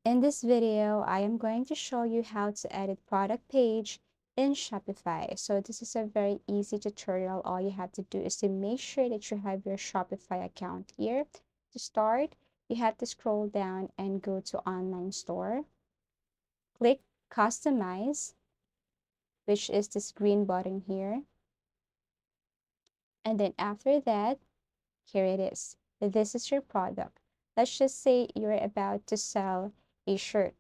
In this video, I am going to show you how to edit product page in Shopify. So this is a very easy tutorial. All you have to do is to make sure that you have your Shopify account here. To start, you have to scroll down and go to online store. Click customize, which is this green button here. And then after that, here it is. This is your product. Let's just say you're about to sell a shirt.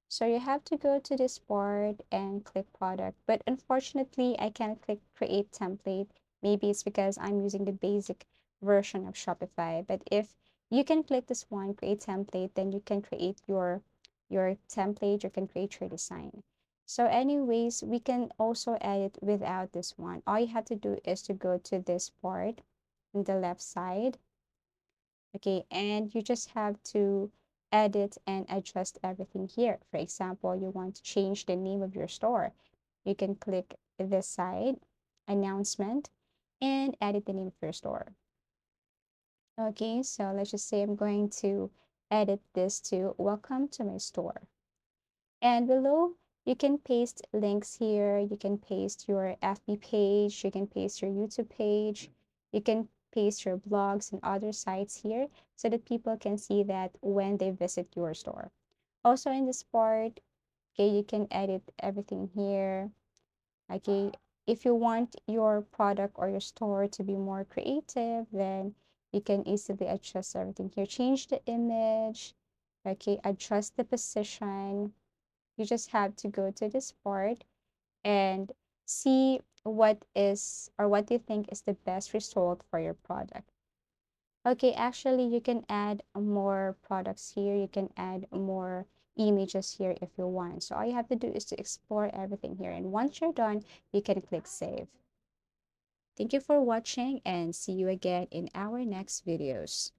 So you have to go to this part and click product. But unfortunately, I can't click create template. Maybe it's because I'm using the basic version of Shopify. But if you can click this one, create template, then you can create your template, you can create your design. So anyways, we can also edit without this one. All you have to do is to go to this part on the left side. Okay, and you just have to edit and adjust everything here. For example, you want to change the name of your store. You can click this side, announcement, and edit the name of your store. Okay, so let's just say I'm going to edit this to welcome to my store. And below, you can paste links here. You can paste your FB page. You can paste your YouTube page. You can paste your blogs and other sites here so that people can see that when they visit your store. Also in this part, okay, you can edit everything here. Okay, if you want your product or your store to be more creative, then you can easily adjust everything here. Change the image, okay, adjust the position. You just have to go to this part and see what is or what you think is the best result for your product. Okay, actually, you can add more products here. You can add more images here if you want. So all you have to do is to explore everything here. And once you're done, you can click save. Thank you for watching and see you again in our next videos.